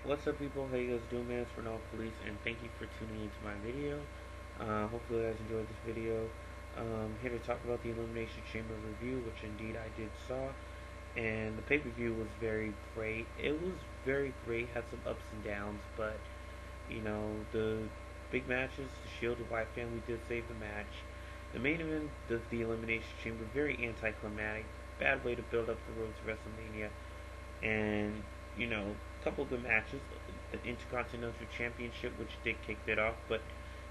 What's up, people? How you guys doing, man? It's Renal Police, and thank you for tuning into my video. Hopefully, you guys enjoyed this video. Here to talk about the Elimination Chamber review, which indeed I did saw, and the pay-per-view was very great. It was very great, had some ups and downs, but the big matches, the Shield and White family did save the match. The main event of the Elimination Chamber, very anticlimactic, bad way to build up the road to WrestleMania, and a couple of good matches. The Intercontinental Championship, which did kick it off, but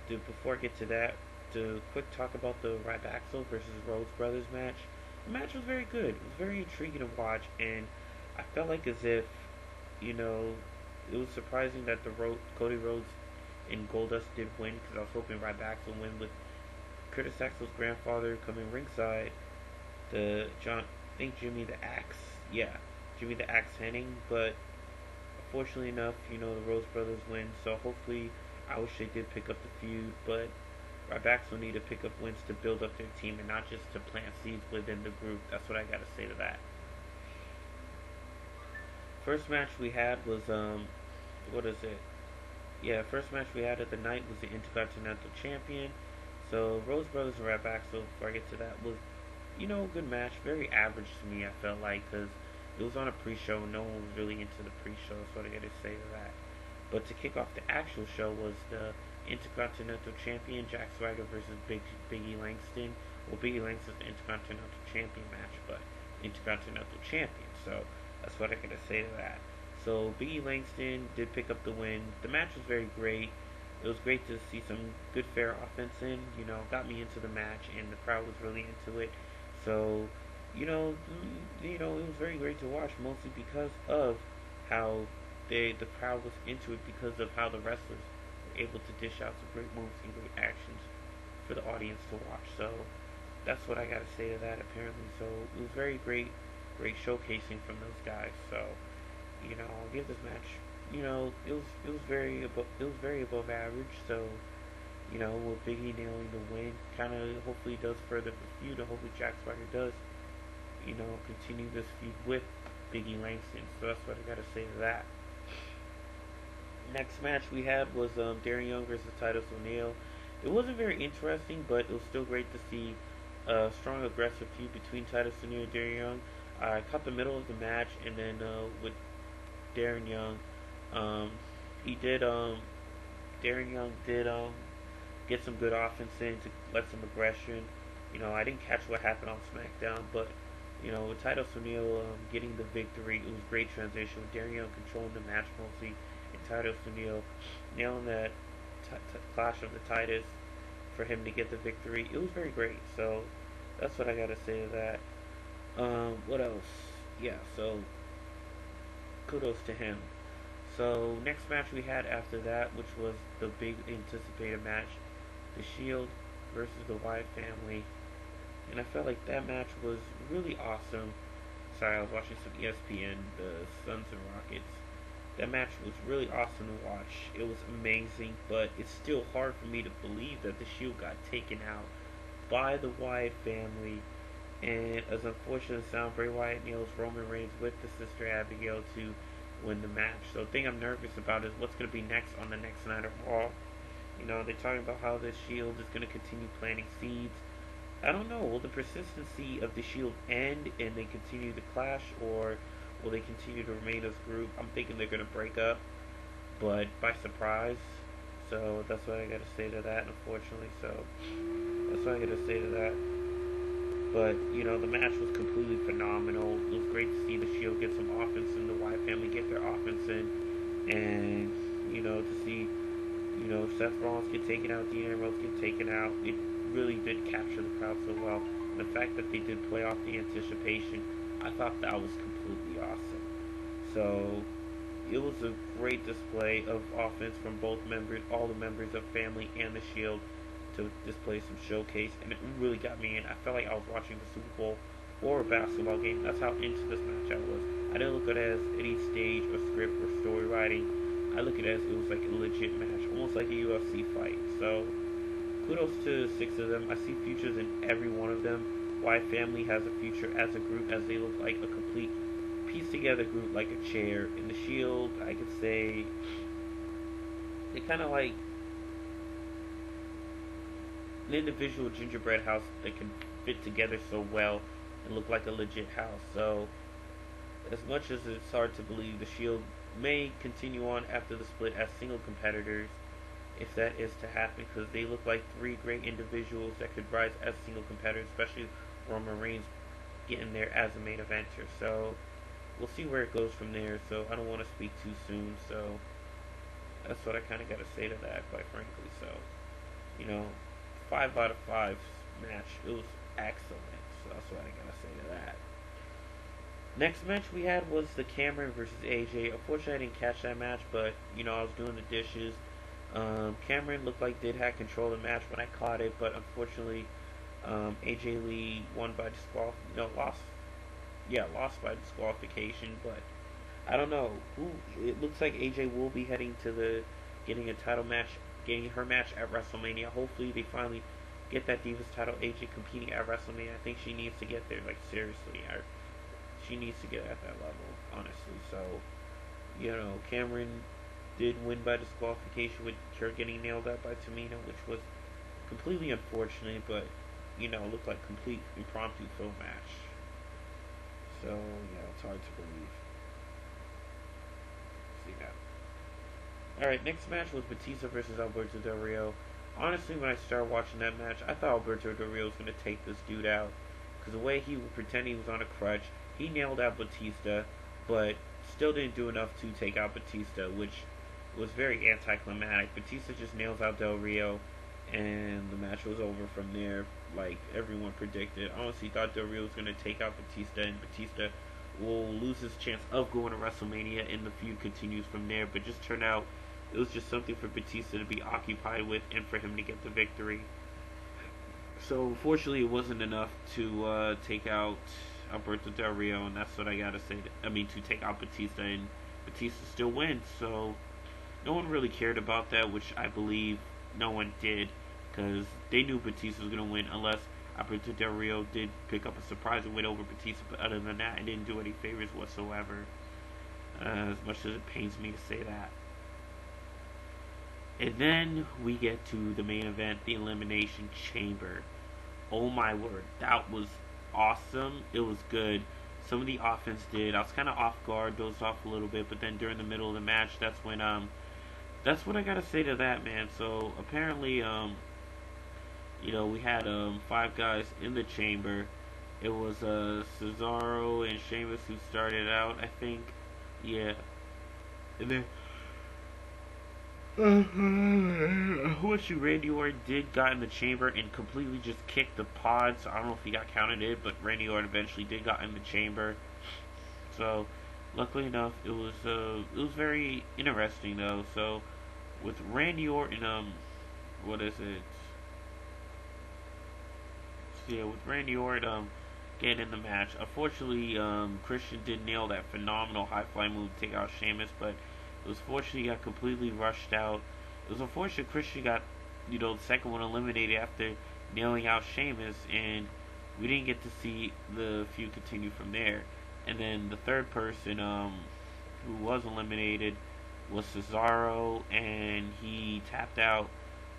before I get to that, to quick talk about the Rybaxel versus Rhodes Brothers match. The match was very good. It was very intriguing to watch, and I felt like as if, you know, it was surprising that Cody Rhodes and Goldust did win, because I was hoping Rybaxel would win with Curtis Axel's grandfather coming ringside. I think Jimmy the Axe, yeah, Jimmy the Axe Henning, but fortunately enough, the Rose Brothers win, so hopefully, I wish they did pick up the feud, but Ryback will need to pick up wins to build up their team and not just to plant seeds within the group. That's what I gotta say to that. First match we had was, what is it? Yeah, first match we had of the night was the Intercontinental Champion. So, Rose Brothers and Ryback, so before I get to that, was, a good match. Very average to me, I felt like, because it was on a pre-show. No one was really into the pre-show, so I gotta say to that. But to kick off the actual show was the Intercontinental Champion Jack Swagger versus Biggie Langston. Well, Biggie Langston's the Intercontinental Champion match, but Intercontinental Champion. So that's what I gotta say to that. So Biggie Langston did pick up the win. The match was very great. It was great to see some good fair offense in. Got me into the match, and the crowd was really into it. So it was very great to watch, mostly because of how the crowd was into it, because of how the wrestlers were able to dish out some great moves and great actions for the audience to watch. So that's what I got to say to that. Apparently, so it was very great showcasing from those guys. So I'll give this match. It was very above average. So with Biggie nailing the win, kind of hopefully does further the feud, and hopefully Jack Swagger does continue this feud with Biggie Langston. So that's what I gotta say to that. Next match we had was Darren Young versus Titus O'Neil. It wasn't very interesting, but it was still great to see a strong, aggressive feud between Titus O'Neil and Darren Young. I caught the middle of the match, and then with Darren Young, he did Darren Young did get some good offense in to let some aggression. I didn't catch what happened on SmackDown, but with Titus O'Neil getting the victory, it was a great transition with Darren Young controlling the match mostly, and Titus O'Neil nailing that clash of the Titus for him to get the victory. It was very great. So that's what I gotta say to that. What else? Yeah, so kudos to him. So next match we had after that, which was the big anticipated match, the Shield versus the Wyatt family. And I felt like that match was really awesome. Sorry, I was watching some ESPN, the Suns and Rockets. That match was really awesome to watch. It was amazing, but it's still hard for me to believe that the Shield got taken out by the Wyatt family. And as unfortunate as it sounds, Bray Wyatt nails Roman Reigns with the sister Abigail to win the match. So the thing I'm nervous about is what's going to be next on the next night of Raw. They're talking about how the Shield is going to continue planting seeds. I don't know. Will the persistency of the Shield end and they continue to clash, or will they continue to remain as a group? I'm thinking they're going to break up, but by surprise. So that's what I got to say to that, unfortunately. So that's what I got to say to that. But, the match was completely phenomenal. It was great to see the Shield get some offense in, the Wyatt family get their offense in, and, to see, Seth Rollins get taken out, Dean Ambrose get taken out. It really did capture the crowd so well. And the fact that they did play off the anticipation, I thought that was completely awesome. So it was a great display of offense from both members, all the members of family and the Shield, to display some showcase, and it really got me in. I felt like I was watching the Super Bowl or a basketball game. That's how into this match I was. I didn't look at it as any stage or script or story writing. I look at it as it was like a legit match, almost like a UFC fight. So kudos to 6 of them. I see futures in every one of them. Wyatt family has a future as a group, as they look like a complete pieced together group like a chair. In the Shield, I could say they kind of like an individual gingerbread house that can fit together so well and look like a legit house. So, as much as it's hard to believe, the Shield may continue on after the split as single competitors, if that is to happen, because they look like three great individuals that could rise as single competitors, especially Roman Reigns getting there as a main eventer. So, we'll see where it goes from there. So, I don't want to speak too soon. So, that's what I kind of got to say to that, quite frankly. So, you know, 5 out of 5 match. It was excellent. So that's what I gotta say to that. Next match we had was the Cameron versus AJ. Unfortunately, I didn't catch that match, but you know I was doing the dishes. Cameron looked like did have control of the match when I caught it, but unfortunately, AJ Lee won by lost. Yeah, lost by disqualification. But I don't know who. It looks like AJ will be heading to the getting a title match, getting her match at WrestleMania. Hopefully, they finally get that Divas title. AJ competing at WrestleMania. I think she needs to get there. Like seriously, she needs to get at that level. Honestly, so you know, Cameron did win by disqualification with her getting nailed out by Tamina, which was completely unfortunate, but you know, looked like complete impromptu film match. So yeah, it's hard to believe. See that. Alright, next match was Batista versus Alberto Del Rio. Honestly, when I started watching that match, I thought Alberto Del Rio was going to take this dude out. Because the way he would pretend he was on a crutch, he nailed out Batista, but still didn't do enough to take out Batista, which was very anticlimactic. Batista just nails out Del Rio, and the match was over from there, like everyone predicted. I honestly thought Del Rio was going to take out Batista, and Batista will lose his chance of going to WrestleMania, and the feud continues from there. But just turned out it was just something for Batista to be occupied with and for him to get the victory. So, fortunately, it wasn't enough to take out Alberto Del Rio, and that's what I gotta say. To take out Batista, and Batista still wins. So, no one really cared about that, which I believe no one did, because they knew Batista was gonna win, unless Alberto Del Rio did pick up a surprise and win over Batista. But other than that, it didn't do any favors whatsoever. As much as it pains me to say that. And then we get to the main event, the Elimination Chamber. Oh my word, that was awesome. It was good. Some of the offense did. I was kind of off guard, dozed off a little bit, but then during the middle of the match, that's when that's what I gotta say to that, man. So apparently, we had 5 guys in the chamber. It was Cesaro and Sheamus who started out, I think. Yeah, and then. Randy Orton did got in the chamber and completely just kicked the pod. So I don't know if he got counted in, but Randy Orton eventually did got in the chamber. So luckily enough, it was very interesting though. So with Randy Orton, what is it? So yeah, with Randy Orton getting in the match. Unfortunately, Christian did nail that phenomenal high fly move to take out Sheamus, but it was fortunate he got completely rushed out. It was unfortunate Christian got, the second one eliminated after nailing out Sheamus, and we didn't get to see the feud continue from there. And then the third person who was eliminated was Cesaro, and he tapped out,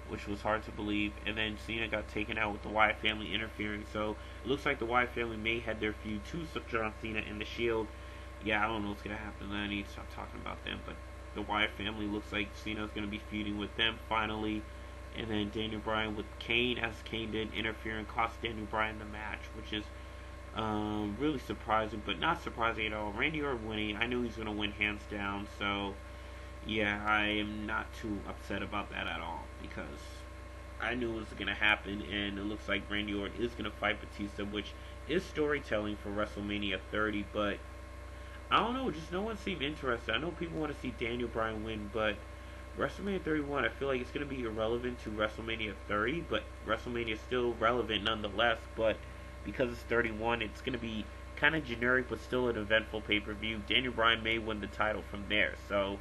which was hard to believe. And then Cena got taken out with the Wyatt family interfering. So it looks like the Wyatt family may head their feud to John Cena and the Shield. Yeah, I don't know what's going to happen. I need to stop talking about them, but the Wyatt family looks like Cena's going to be feuding with them finally. And then Daniel Bryan with Kane, as Kane did interfere and cost Daniel Bryan the match, which is really surprising, but not surprising at all. Randy Orton winning, I knew he was going to win hands down, so yeah, I am not too upset about that at all, because I knew it was going to happen, and it looks like Randy Orton is going to fight Batista, which is storytelling for WrestleMania 30, but I don't know, just no one seemed interested. I know people want to see Daniel Bryan win, but WrestleMania 31, I feel like it's going to be irrelevant to WrestleMania 30, but WrestleMania is still relevant nonetheless, but because it's 31, it's going to be kind of generic, but still an eventful pay-per-view. Daniel Bryan may win the title from there, so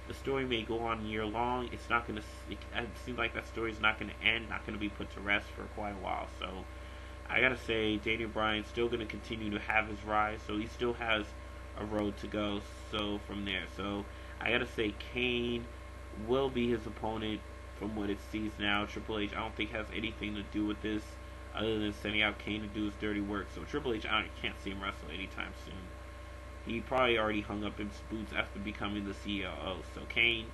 the story may go on year long. It's not going to, it seems like that story is not going to end, not going to be put to rest for quite a while, so I got to say, Daniel Bryan's still going to continue to have his rise, so he still has a road to go. So from there, so I gotta say Kane will be his opponent from what it sees now. Triple H, I don't think has anything to do with this other than sending out Kane to do his dirty work. So Triple H, I can't see him wrestle anytime soon. He probably already hung up his boots after becoming the COO. So Kane,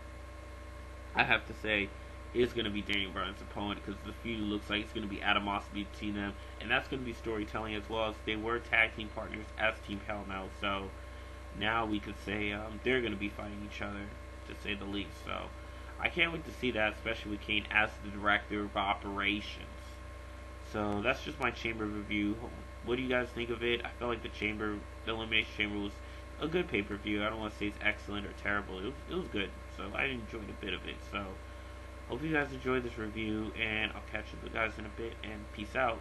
I have to say, is going to be Daniel Bryan's opponent because the feud looks like it's going to be animosity between them, and that's going to be storytelling as well, as they were tag team partners as Team Hell No. So now we could say they're going to be fighting each other, to say the least. So I can't wait to see that, especially with Kane as the director of operations. So that's just my Chamber review. What do you guys think of it? I felt like the Elimination Chamber was a good pay-per-view. I don't want to say it's excellent or terrible. It was good. So I enjoyed a bit of it. So hope you guys enjoyed this review, and I'll catch you guys in a bit, and peace out.